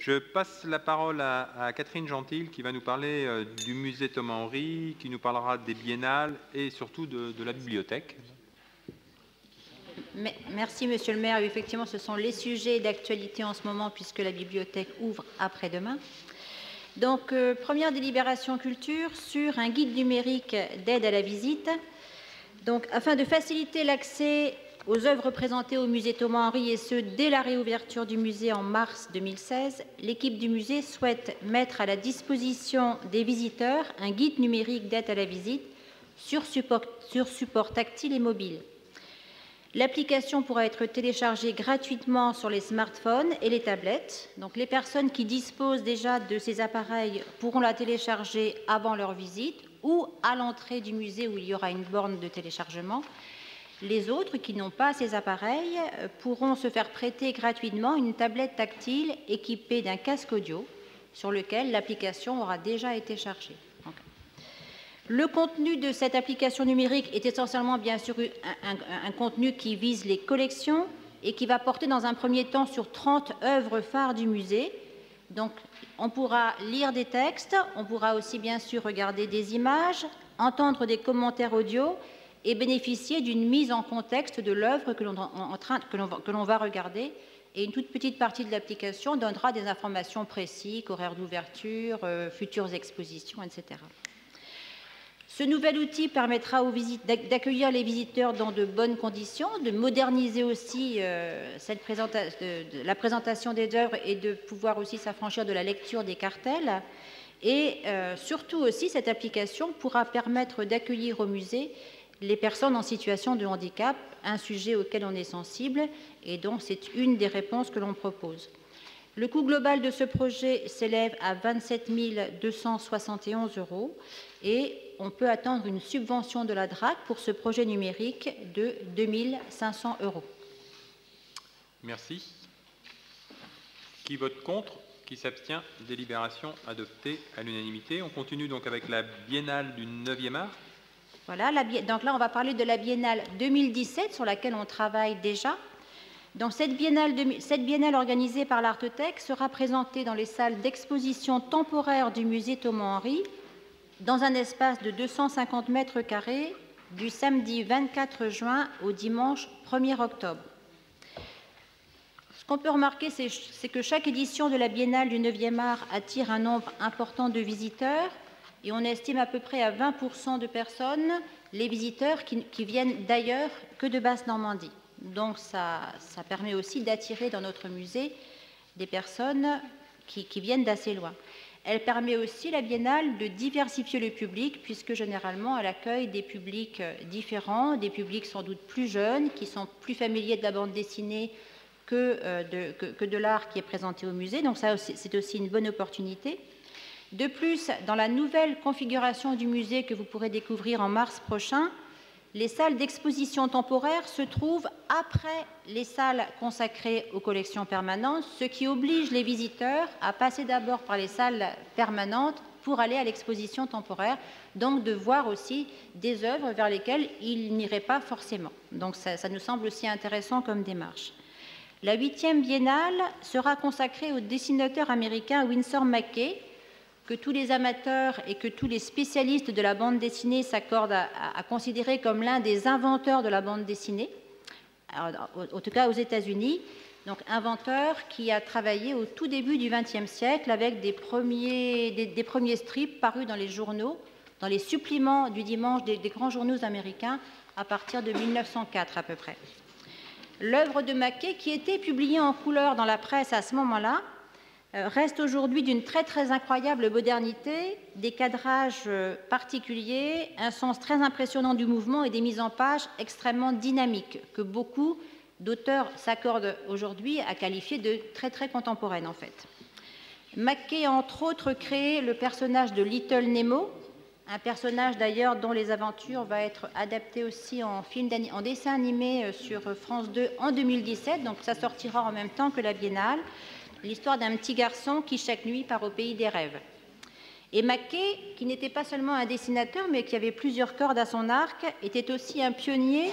Je passe la parole à Catherine Gentil qui va nous parler du musée Thomas-Henry, qui nous parlera des biennales et surtout de la bibliothèque. Merci, Monsieur le maire. Effectivement, ce sont les sujets d'actualité en ce moment puisque la bibliothèque ouvre après-demain. Donc, première délibération culture sur un guide numérique d'aide à la visite. Donc, afin de faciliter l'accès aux œuvres présentées au musée Thomas-Henry et ce, dès la réouverture du musée en mars 2016, l'équipe du musée souhaite mettre à la disposition des visiteurs un guide numérique d'aide à la visite sur support tactile et mobile. L'application pourra être téléchargée gratuitement sur les smartphones et les tablettes. Donc, les personnes qui disposent déjà de ces appareils pourront la télécharger avant leur visite ou à l'entrée du musée où il y aura une borne de téléchargement. Les autres qui n'ont pas ces appareils pourront se faire prêter gratuitement une tablette tactile équipée d'un casque audio sur lequel l'application aura déjà été chargée. Le contenu de cette application numérique est essentiellement, bien sûr, un contenu qui vise les collections et qui va porter dans un premier temps sur 30 œuvres phares du musée. Donc, on pourra lire des textes, on pourra aussi, bien sûr, regarder des images, entendre des commentaires audio et bénéficier d'une mise en contexte de l'œuvre que l'on va regarder. Et une toute petite partie de l'application donnera des informations précises, horaires d'ouverture, futures expositions, etc. Ce nouvel outil permettra d'accueillir les visiteurs dans de bonnes conditions, de moderniser aussi la présentation des œuvres et de pouvoir aussi s'affranchir de la lecture des cartels. Et surtout aussi, cette application pourra permettre d'accueillir au musée les personnes en situation de handicap, un sujet auquel on est sensible et donc c'est une des réponses que l'on propose. Le coût global de ce projet s'élève à 27 271 € et on peut attendre une subvention de la DRAC pour ce projet numérique de 2 500 €. Merci. Qui vote contre? Qui s'abstient? Délibération adoptée à l'unanimité. On continue donc avec la biennale du 9e art. Voilà, donc là on va parler de la biennale 2017 sur laquelle on travaille déjà. Donc, cette biennale organisée par l'Artothèque sera présentée dans les salles d'exposition temporaire du musée Thomas-Henry dans un espace de 250 mètres carrés du samedi 24 juin au dimanche 1er octobre. Ce qu'on peut remarquer, c'est que chaque édition de la biennale du 9e art attire un nombre important de visiteurs et on estime à peu près à 20% de personnes les visiteurs qui viennent d'ailleurs que de Basse-Normandie. Donc, ça permet aussi d'attirer dans notre musée des personnes qui viennent d'assez loin. Elle permet aussi, la biennale, de diversifier le public, puisque généralement, elle accueille des publics différents, des publics sans doute plus jeunes, qui sont plus familiers de la bande dessinée que de l'art qui est présenté au musée. Donc, ça, c'est aussi une bonne opportunité. De plus, dans la nouvelle configuration du musée que vous pourrez découvrir en mars prochain, les salles d'exposition temporaire se trouvent après les salles consacrées aux collections permanentes, ce qui oblige les visiteurs à passer d'abord par les salles permanentes pour aller à l'exposition temporaire, donc de voir aussi des œuvres vers lesquelles ils n'iraient pas forcément. Donc ça nous semble aussi intéressant comme démarche. La 8e biennale sera consacrée au dessinateur américain Winsor McCay, que tous les amateurs et que tous les spécialistes de la bande dessinée s'accordent à considérer comme l'un des inventeurs de la bande dessinée, alors, en tout cas aux États-Unis. Donc, inventeur qui a travaillé au tout début du XXe siècle avec des premiers strips parus dans les journaux, dans les suppléments du dimanche des grands journaux américains à partir de 1904 à peu près. L'œuvre de McCay, qui était publiée en couleur dans la presse à ce moment-là, reste aujourd'hui d'une très incroyable modernité, des cadrages particuliers, un sens très impressionnant du mouvement et des mises en page extrêmement dynamiques que beaucoup d'auteurs s'accordent aujourd'hui à qualifier de très contemporaines en fait. McCay a entre autres créé le personnage de Little Nemo, un personnage d'ailleurs dont les aventures va être adaptées aussi en dessin animé sur France 2 en 2017, donc ça sortira en même temps que la biennale. L'histoire d'un petit garçon qui, chaque nuit, part au pays des rêves. Et McCay, qui n'était pas seulement un dessinateur, mais qui avait plusieurs cordes à son arc, était aussi un pionnier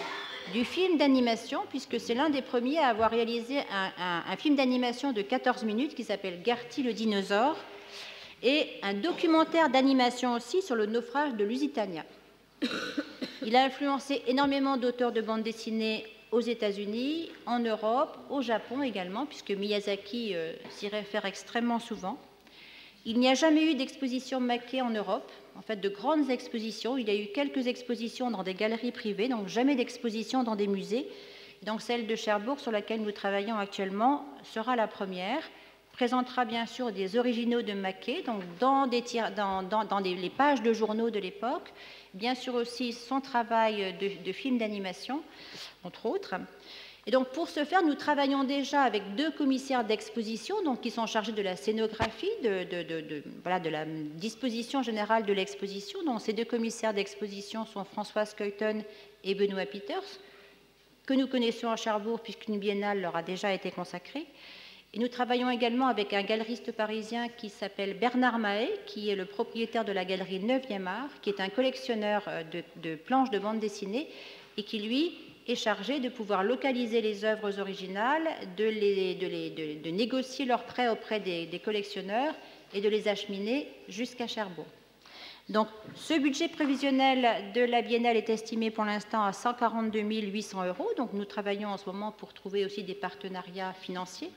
du film d'animation, puisque c'est l'un des premiers à avoir réalisé un film d'animation de 14 minutes qui s'appelle Gertie le dinosaure, et un documentaire d'animation aussi sur le naufrage de Lusitania. Il a influencé énormément d'auteurs de bande dessinée aux États-Unis, en Europe, au Japon également, puisque Miyazaki s'y réfère extrêmement souvent. Il n'y a jamais eu d'exposition Maquet en Europe, en fait de grandes expositions. Il y a eu quelques expositions dans des galeries privées, donc jamais d'exposition dans des musées. Donc celle de Cherbourg, sur laquelle nous travaillons actuellement, sera la première. Présentera bien sûr des originaux de Maquet, donc dans les pages de journaux de l'époque, bien sûr aussi son travail de film d'animation, entre autres. Et donc pour ce faire, nous travaillons déjà avec 2 commissaires d'exposition, donc qui sont chargés de la scénographie, de la disposition générale de l'exposition. Donc ces 2 commissaires d'exposition sont Françoise Kuyten et Benoît Peters, que nous connaissons à Cherbourg puisqu'une biennale leur a déjà été consacrée. Et nous travaillons également avec un galeriste parisien qui s'appelle Bernard Mahé, qui est le propriétaire de la galerie 9e Art, qui est un collectionneur de planches de bande dessinée et qui, lui, est chargé de pouvoir localiser les œuvres originales, de négocier leurs prêts auprès des collectionneurs et de les acheminer jusqu'à Cherbourg. Donc, ce budget prévisionnel de la Biennale est estimé pour l'instant à 142 800 €. Donc, nous travaillons en ce moment pour trouver aussi des partenariats financiers.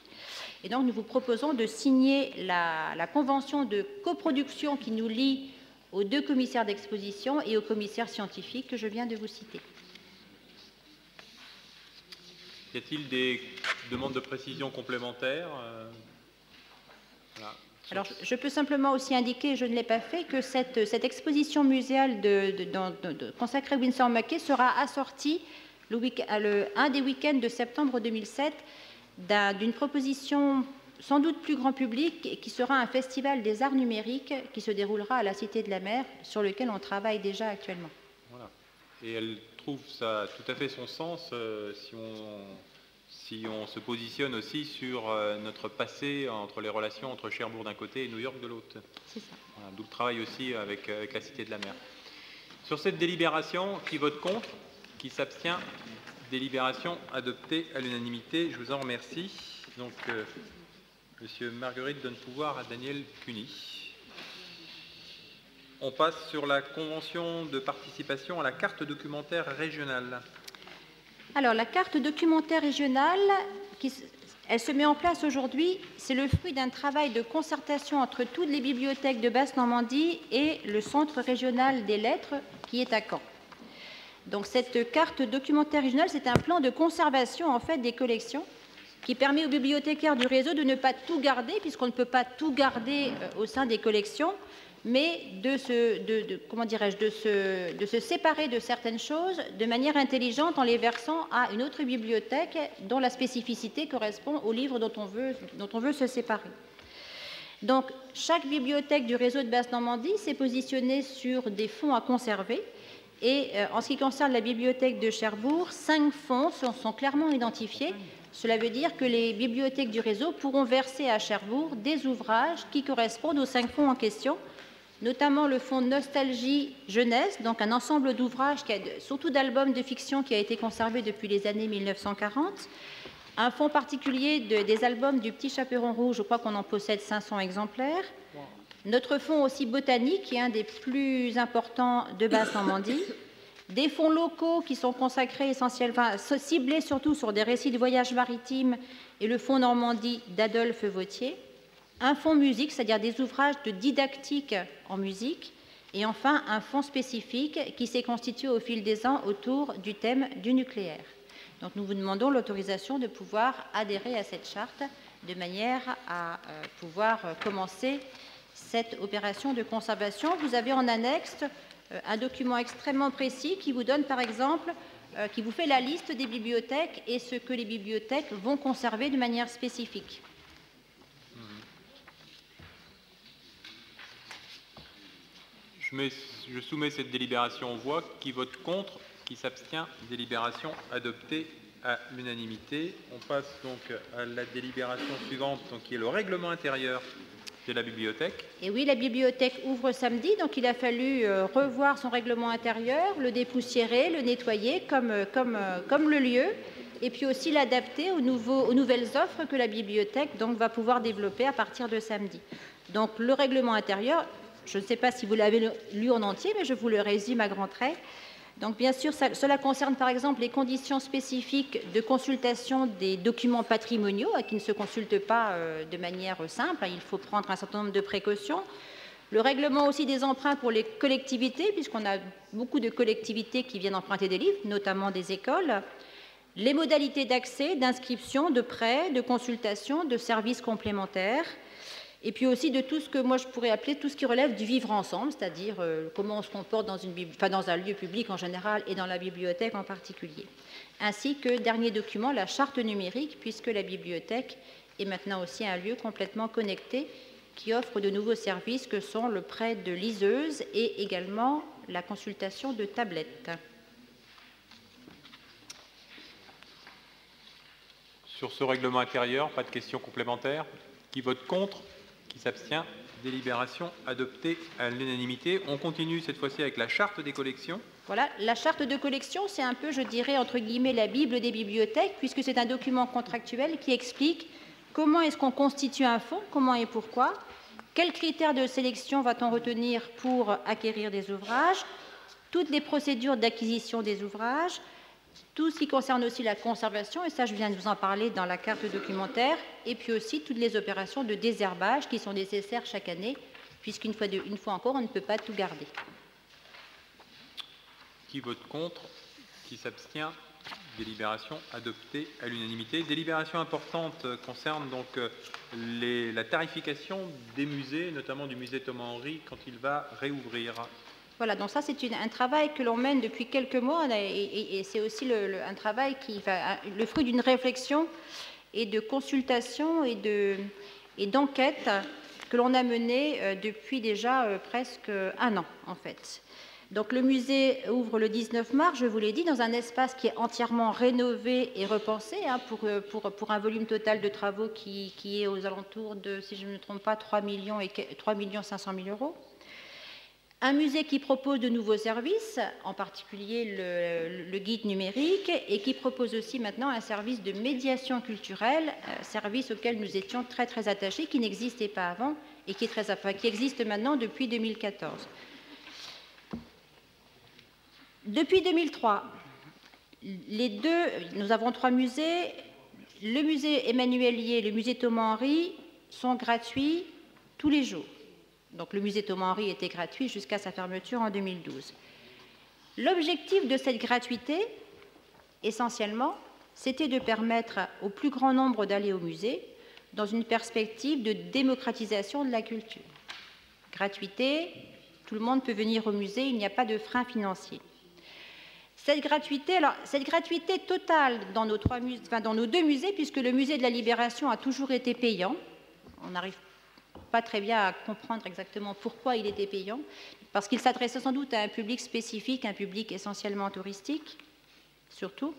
Et donc, nous vous proposons de signer la convention de coproduction qui nous lie aux 2 commissaires d'exposition et aux commissaires scientifiques que je viens de vous citer. Y a-t-il des demandes de précision complémentaires? Voilà. Alors, je peux simplement aussi indiquer, je ne l'ai pas fait, que cette exposition muséale consacrée à Winsor McCay sera assortie un des week-ends de septembre 2007 d'une proposition sans doute plus grand public qui sera un festival des arts numériques qui se déroulera à la Cité de la Mer, sur lequel on travaille déjà actuellement. Voilà. Et elle trouve ça tout à fait son sens si on se positionne aussi sur notre passé entre les relations entre Cherbourg d'un côté et New York de l'autre. C'est ça. Voilà, d'où le travail aussi avec la Cité de la Mer. Sur cette délibération, qui vote contre? Qui s'abstient? Délibération adoptée à l'unanimité. Je vous en remercie. Donc, Monsieur Marguerite donne pouvoir à Daniel Cuny. On passe sur la convention de participation à la carte documentaire régionale. Alors, la carte documentaire régionale, elle se met en place aujourd'hui. C'est le fruit d'un travail de concertation entre toutes les bibliothèques de Basse-Normandie et le Centre régional des lettres qui est à Caen. Donc, cette carte documentaire régionale, c'est un plan de conservation en fait des collections qui permet aux bibliothécaires du réseau de ne pas tout garder, puisqu'on ne peut pas tout garder au sein des collections, mais de se séparer de certaines choses de manière intelligente en les versant à une autre bibliothèque dont la spécificité correspond au livre dont on veut se séparer. Donc, chaque bibliothèque du réseau de Basse-Normandie s'est positionnée sur des fonds à conserver. Et en ce qui concerne la bibliothèque de Cherbourg, 5 fonds sont clairement identifiés. Cela veut dire que les bibliothèques du réseau pourront verser à Cherbourg des ouvrages qui correspondent aux 5 fonds en question, notamment le fonds Nostalgie Jeunesse, donc un ensemble d'ouvrages, surtout d'albums de fiction qui a été conservé depuis les années 1940, un fonds particulier des albums du Petit Chaperon Rouge, je crois qu'on en possède 500 exemplaires, notre fonds aussi botanique, qui est un des plus importants de Basse-Normandie, des fonds locaux qui sont consacrés essentiellement, ciblés surtout sur des récits de voyages maritimes et le fonds Normandie d'Adolphe Vautier, un fonds musique, c'est-à-dire des ouvrages de didactique en musique, et enfin un fonds spécifique qui s'est constitué au fil des ans autour du thème du nucléaire. Donc nous vous demandons l'autorisation de pouvoir adhérer à cette charte de manière à pouvoir commencer cette opération de conservation. Vous avez en annexe un document extrêmement précis qui vous donne, par exemple, qui vous fait la liste des bibliothèques et ce que les bibliothèques vont conserver de manière spécifique. Je soumets cette délibération aux voix. Qui vote contre? Qui s'abstient? Délibération adoptée à l'unanimité. On passe donc à la délibération suivante, donc, qui est le règlement intérieur de la bibliothèque. Et oui, la bibliothèque ouvre samedi, donc il a fallu revoir son règlement intérieur, le dépoussiérer, le nettoyer comme le lieu, et puis aussi l'adapter aux nouvelles offres que la bibliothèque donc, va pouvoir développer à partir de samedi. Donc le règlement intérieur, je ne sais pas si vous l'avez lu en entier, mais je vous le résume à grands traits. Donc bien sûr, cela concerne par exemple les conditions spécifiques de consultation des documents patrimoniaux qui ne se consultent pas de manière simple. Il faut prendre un certain nombre de précautions. Le règlement aussi des emprunts pour les collectivités, puisqu'on a beaucoup de collectivités qui viennent emprunter des livres, notamment des écoles. Les modalités d'accès, d'inscription, de prêt, de consultation, de services complémentaires. Et puis aussi de tout ce que moi je pourrais appeler tout ce qui relève du vivre ensemble, c'est-à-dire comment on se comporte dans un lieu public en général et dans la bibliothèque en particulier. Ainsi que, dernier document, la charte numérique, puisque la bibliothèque est maintenant aussi un lieu complètement connecté qui offre de nouveaux services que sont le prêt de liseuses et également la consultation de tablettes. Sur ce règlement intérieur, pas de questions complémentaires. Qui vote contre? Qui s'abstient? Délibération adoptée à l'unanimité. On continue cette fois-ci avec la charte des collections. Voilà, la charte de collection, c'est un peu, je dirais, entre guillemets, la Bible des bibliothèques, puisque c'est un document contractuel qui explique comment est-ce qu'on constitue un fonds, comment et pourquoi, quels critères de sélection va-t-on retenir pour acquérir des ouvrages, toutes les procédures d'acquisition des ouvrages, tout ce qui concerne aussi la conservation, et ça je viens de vous en parler dans la carte documentaire, et puis aussi toutes les opérations de désherbage qui sont nécessaires chaque année, puisqu'une fois encore, on ne peut pas tout garder. Qui vote contre? Qui s'abstient? Délibération adoptée à l'unanimité. Délibération importante concerne donc la tarification des musées, notamment du musée Thomas-Henry, quand il va réouvrir. Voilà, donc ça c'est un travail que l'on mène depuis quelques mois et c'est aussi un travail le fruit d'une réflexion et de consultation et d'enquête que l'on a menée depuis déjà presque un an en fait. Donc le musée ouvre le 19 mars, je vous l'ai dit, dans un espace qui est entièrement rénové et repensé pour un volume total de travaux qui est aux alentours de, si je ne me trompe pas, 3 500 000 euros. Un musée qui propose de nouveaux services, en particulier le guide numérique, et qui propose aussi maintenant un service de médiation culturelle, service auquel nous étions très très attachés, qui n'existait pas avant et qui existe maintenant depuis 2014. Depuis 2003, nous avons 3 musées. Le musée Emmanuel Lié et le musée Thomas-Henry sont gratuits tous les jours. Donc le musée Thomas-Henry était gratuit jusqu'à sa fermeture en 2012. L'objectif de cette gratuité, essentiellement, c'était de permettre au plus grand nombre d'aller au musée dans une perspective de démocratisation de la culture. Gratuité, tout le monde peut venir au musée, il n'y a pas de frein financier. Cette gratuité totale dans nos 2 musées, puisque le musée de la Libération a toujours été payant, on n'arrive pas très bien à comprendre exactement pourquoi il était payant, parce qu'il s'adressait sans doute à un public spécifique, un public essentiellement touristique, surtout.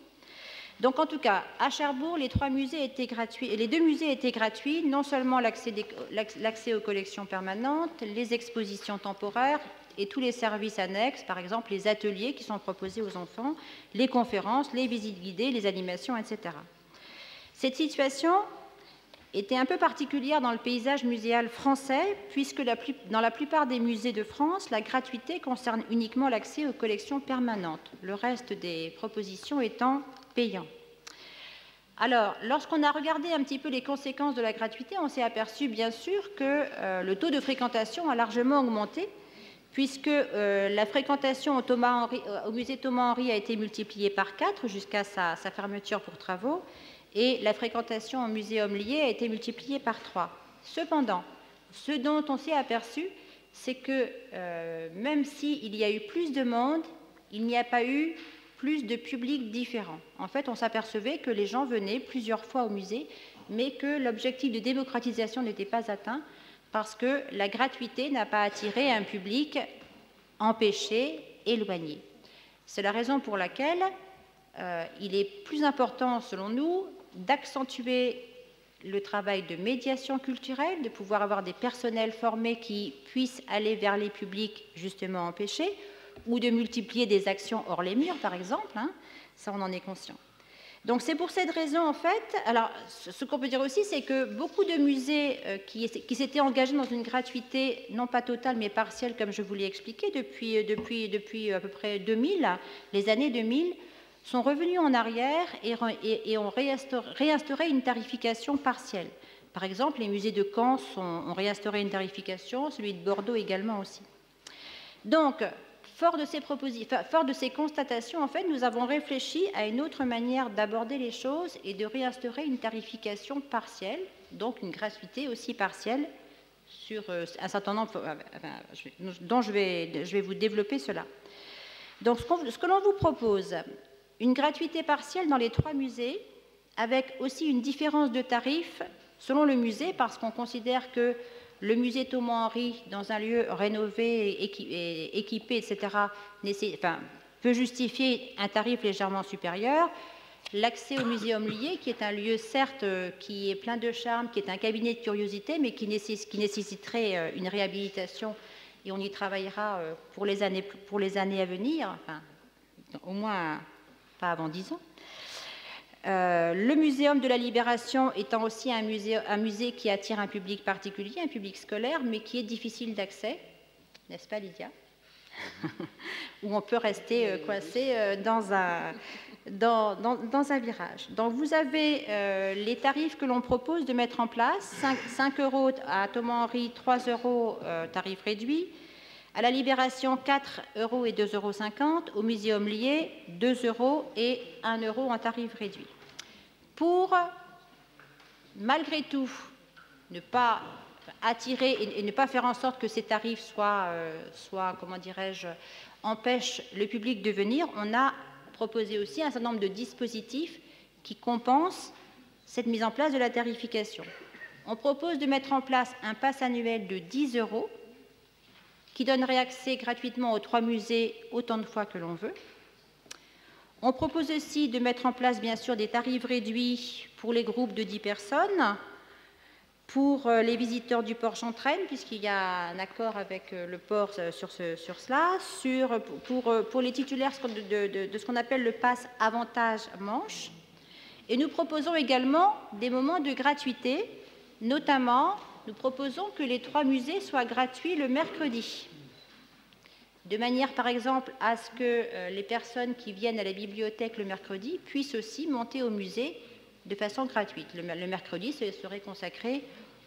Donc en tout cas, à Cherbourg, les 2 musées étaient gratuits, non seulement l'accès aux collections permanentes, les expositions temporaires et tous les services annexes, par exemple les ateliers qui sont proposés aux enfants, les conférences, les visites guidées, les animations, etc. Cette situation était un peu particulière dans le paysage muséal français, puisque dans la plupart des musées de France, la gratuité concerne uniquement l'accès aux collections permanentes, le reste des propositions étant payant. Alors, lorsqu'on a regardé un petit peu les conséquences de la gratuité, on s'est aperçu bien sûr que le taux de fréquentation a largement augmenté, puisque la fréquentation au musée Thomas-Henry a été multipliée par 4 jusqu'à sa fermeture pour travaux, et la fréquentation au muséum Lié a été multipliée par 3. Cependant, ce dont on s'est aperçu, c'est que même s'il y a eu plus de monde, il n'y a pas eu plus de publics différents. En fait, on s'apercevait que les gens venaient plusieurs fois au musée, mais que l'objectif de démocratisation n'était pas atteint parce que la gratuité n'a pas attiré un public empêché, éloigné. C'est la raison pour laquelle il est plus important, selon nous, d'accentuer le travail de médiation culturelle, de pouvoir avoir des personnels formés qui puissent aller vers les publics justement empêchés, ou de multiplier des actions hors les murs, par exemple, hein, ça on en est conscient. Donc c'est pour cette raison, en fait, alors ce qu'on peut dire aussi, c'est que beaucoup de musées qui s'étaient engagés dans une gratuité, non pas totale, mais partielle, comme je vous l'ai expliqué, depuis à peu près 2000, les années 2000, sont revenus en arrière et ont réinstauré une tarification partielle. Par exemple, les musées de Caen ont réinstauré une tarification, celui de Bordeaux également aussi. Donc, fort de ces constatations, en fait, nous avons réfléchi à une autre manière d'aborder les choses et de réinstaurer une tarification partielle, donc une gratuité aussi partielle sur un certain nombre, dont je vais vous développer cela. Donc, ce que l'on vous propose, une gratuité partielle dans les 3 musées, avec aussi une différence de tarif selon le musée, parce qu'on considère que le musée Thomas-Henry, dans un lieu rénové, équipé, etc., peut justifier un tarif légèrement supérieur. L'accès au Muséum Lié, qui est un lieu, certes, qui est plein de charme, qui est un cabinet de curiosité, mais qui nécessiterait une réhabilitation, et on y travaillera pour les années à venir, enfin, au moins pas avant 10 ans. Le Muséum de la Libération étant aussi un musée qui attire un public particulier, un public scolaire, mais qui est difficile d'accès, n'est-ce pas Lydia? Où on peut rester coincé dans un virage. Donc vous avez les tarifs que l'on propose de mettre en place, 5 € à Thomas-Henry, 3 € tarif réduit, à la Libération 4 € et 2,50 €, au Muséum Lié 2 € et 1 € en tarif réduit. Pour, malgré tout, ne pas attirer et ne pas faire en sorte que ces tarifs soient comment dirais-je, empêchent le public de venir, on a proposé aussi un certain nombre de dispositifs qui compensent cette mise en place de la tarification. On propose de mettre en place un pass annuel de 10 € qui donnerait accès gratuitement aux 3 musées autant de fois que l'on veut. On propose aussi de mettre en place, bien sûr, des tarifs réduits pour les groupes de 10 personnes, pour les visiteurs du port Chantraine, puisqu'il y a un accord avec le port sur cela, pour les titulaires de ce qu'on appelle le pass avantage Manche. Et nous proposons également des moments de gratuité, notamment, nous proposons que les 3 musées soient gratuits le mercredi, de manière, par exemple, à ce que les personnes qui viennent à la bibliothèque le mercredi puissent aussi monter au musée de façon gratuite. Le mercredi, ce serait consacré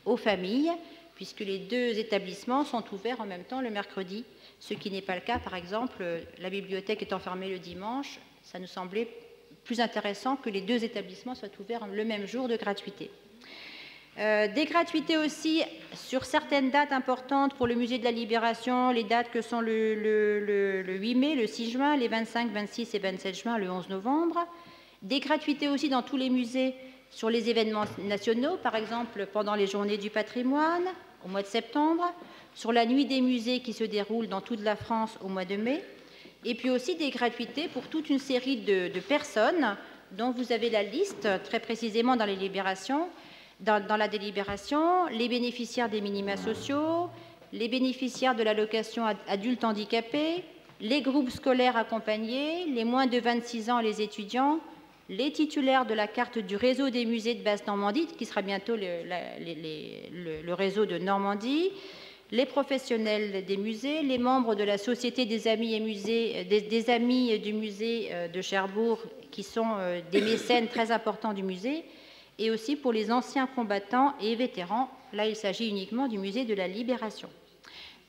aux familles, puisque les 2 établissements sont ouverts en même temps le mercredi, ce qui n'est pas le cas, par exemple, la bibliothèque étant fermée le dimanche, ça nous semblait plus intéressant que les 2 établissements soient ouverts le même jour de gratuité. Des gratuités aussi sur certaines dates importantes pour le musée de la Libération, les dates que sont le 8 mai, le 6 juin, les 25, 26 et 27 juin, le 11 novembre. Des gratuités aussi dans tous les musées sur les événements nationaux, par exemple pendant les journées du patrimoine au mois de septembre, sur la nuit des musées qui se déroule dans toute la France au mois de mai, et puis aussi des gratuités pour toute une série de personnes dont vous avez la liste très précisément dans les libérations. Dans la délibération, les bénéficiaires des minima sociaux, les bénéficiaires de l'allocation adultes handicapés, les groupes scolaires accompagnés, les moins de 26 ans, les étudiants, les titulaires de la carte du réseau des musées de Basse-Normandie, qui sera bientôt le réseau de Normandie, les professionnels des musées, les membres de la Société des amis, des amis du musée de Cherbourg, qui sont des mécènes très importants du musée, et aussi pour les anciens combattants et vétérans. Là, il s'agit uniquement du musée de la Libération.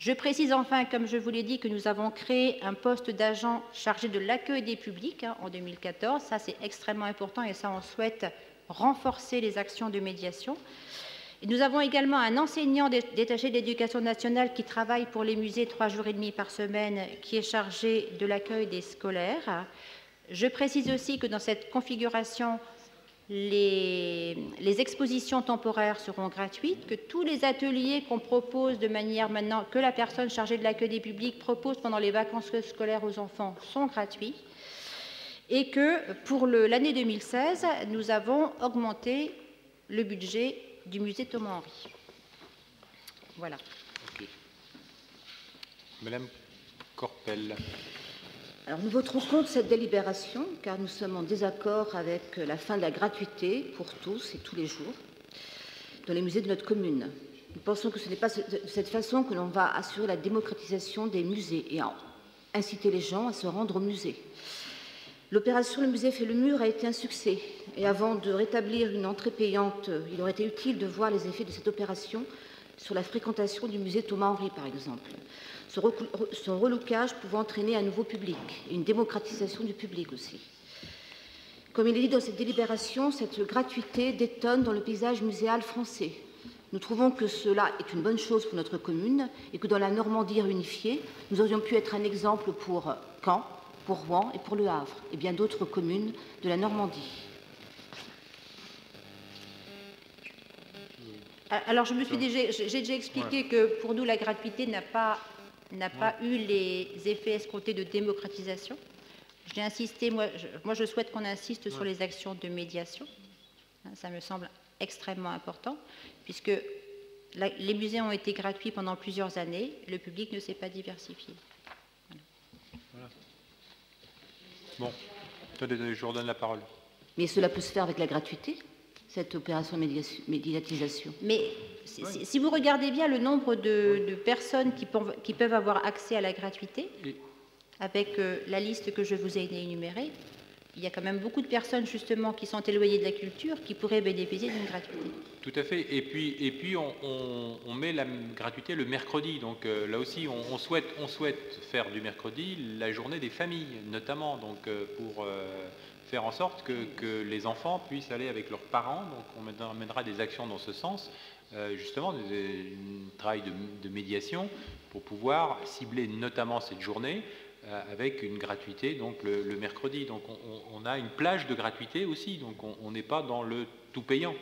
Je précise enfin, comme je vous l'ai dit, que nous avons créé un poste d'agent chargé de l'accueil des publics en 2014. Ça, c'est extrêmement important et ça, on souhaite renforcer les actions de médiation. Et nous avons également un enseignant détaché de l'Éducation nationale qui travaille pour les musées 3 jours et demi par semaine, qui est chargé de l'accueil des scolaires. Je précise aussi que dans cette configuration, les expositions temporaires seront gratuites, que tous les ateliers qu'on propose de manière maintenant que la personne chargée de l'accueil des publics propose pendant les vacances scolaires aux enfants sont gratuits, et que pour l'année 2016, nous avons augmenté le budget du musée Thomas-Henry. Voilà. Ok. Madame Corpel. Alors nous voterons contre cette délibération car nous sommes en désaccord avec la fin de la gratuité pour tous et tous les jours dans les musées de notre commune. Nous pensons que ce n'est pas de cette façon que l'on va assurer la démocratisation des musées et inciter les gens à se rendre au musée. L'opération Le musée fait le mur a été un succès et avant de rétablir une entrée payante, il aurait été utile de voir les effets de cette opération sur la fréquentation du musée Thomas-Henry par exemple. Son relookage pouvant entraîner un nouveau public et une démocratisation du public aussi. Comme il est dit dans cette délibération, cette gratuité détonne dans le paysage muséal français. Nous trouvons que cela est une bonne chose pour notre commune et que dans la Normandie réunifiée, nous aurions pu être un exemple pour Caen, pour Rouen et pour Le Havre et bien d'autres communes de la Normandie. Alors, j'ai déjà expliqué que pour nous, la gratuité n'a pas eu les effets escomptés de démocratisation. J'ai insisté, moi je souhaite qu'on insiste sur les actions de médiation. Ça me semble extrêmement important, puisque les musées ont été gratuits pendant plusieurs années, le public ne s'est pas diversifié. Voilà. Bon, je vous redonne la parole. Mais cela peut se faire avec la gratuité, cette opération de médiatisation. Mais si vous regardez bien le nombre de personnes qui peuvent avoir accès à la gratuité, avec la liste que je vous ai énumérée, il y a quand même beaucoup de personnes justement qui sont éloignées de la culture qui pourraient bénéficier d'une gratuité. Tout à fait. Et puis on met la gratuité le mercredi. Donc là aussi, on souhaite faire du mercredi la journée des familles, notamment, donc pour faire en sorte que les enfants puissent aller avec leurs parents. Donc on mènera des actions dans ce sens, justement, un travail de médiation pour pouvoir cibler notamment cette journée avec une gratuité donc le mercredi. Donc on a une plage de gratuité aussi, donc on n'est pas dans le tout payant.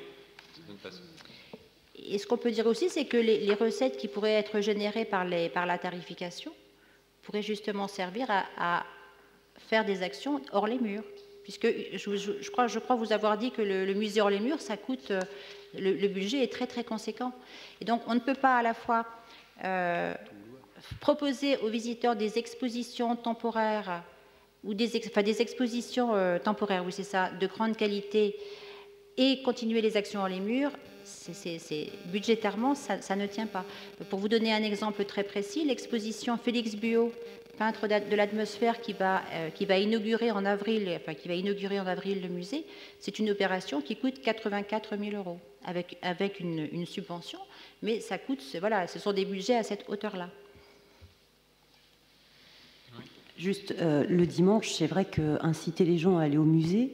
Et ce qu'on peut dire aussi, c'est que les recettes qui pourraient être générées par la tarification pourraient justement servir à faire des actions hors les murs. Puisque je crois vous avoir dit que le musée hors les murs, ça coûte, le budget est très très conséquent. Et donc on ne peut pas à la fois proposer aux visiteurs des expositions temporaires ou des expositions temporaires, oui c'est ça, de grande qualité et continuer les actions hors les murs. Budgétairement, ça ne tient pas. Pour vous donner un exemple très précis, l'exposition Félix Buot, peintre de l'atmosphère, qui va inaugurer en avril le musée, c'est une opération qui coûte 84 000 € avec une subvention, mais ça coûte, voilà, ce sont des budgets à cette hauteur-là. Juste le dimanche, c'est vrai qu'inciter les gens à aller au musée,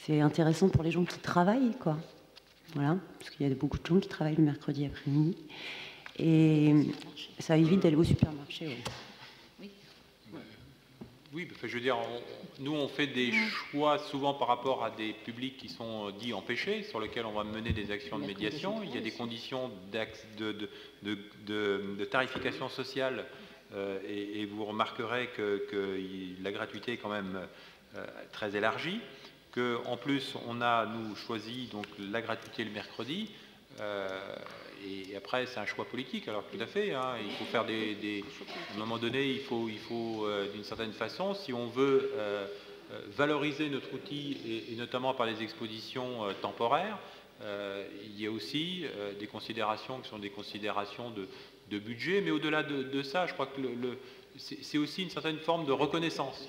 c'est intéressant pour les gens qui travaillent, quoi. Voilà, parce qu'il y a beaucoup de gens qui travaillent le mercredi après-midi. Et ça évite d'aller au supermarché. Ouais. Oui, je veux dire, nous on fait des choix souvent par rapport à des publics qui sont dits empêchés, sur lesquels on va mener des actions de médiation. Il y a des conditions de tarification sociale et vous remarquerez que la gratuité est quand même très élargie. En plus, on a, nous, choisi donc, la gratuité le mercredi, et après, c'est un choix politique, alors tout à fait, hein, il faut faire à un moment donné, il faut d'une certaine façon, si on veut valoriser notre outil, et notamment par les expositions temporaires, il y a aussi des considérations qui sont des considérations de budget, mais au-delà de ça, je crois que c'est aussi une certaine forme de reconnaissance.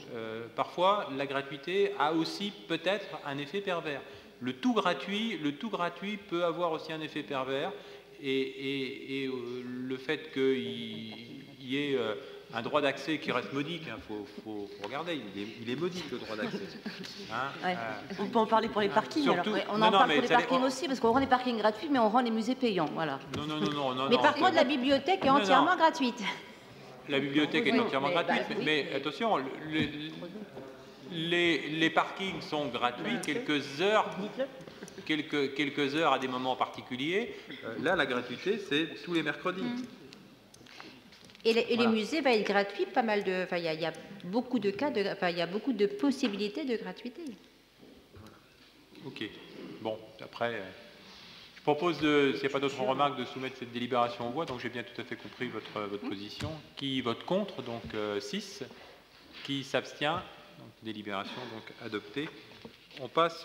Parfois, la gratuité a aussi peut-être un effet pervers. Le tout gratuit peut avoir aussi un effet pervers, et le fait qu'il y ait un droit d'accès qui reste modique, il faut regarder, il est modique le droit d'accès. Hein, ouais. On peut en parler pour les parkings. Surtout, alors. On en parle pour les parkings aussi, parce qu'on rend les parkings gratuits, mais on rend les musées payants. Voilà. Non. Mais par contre, la bibliothèque est entièrement gratuite. La bibliothèque est entièrement gratuite, mais attention, les parkings sont gratuits quelques heures à des moments particuliers. Là, la gratuité, c'est tous les mercredis. Et les musées va être gratuits, pas mal de. Enfin, il y a beaucoup de cas, il y a beaucoup de possibilités de gratuité. Ok. Bon, après, je propose, s'il n'y a pas d'autres remarques, de soumettre cette délibération aux voix. Donc j'ai bien tout à fait compris votre position. Qui vote contre? Donc 6. Qui s'abstient? Donc délibération donc adoptée. On passe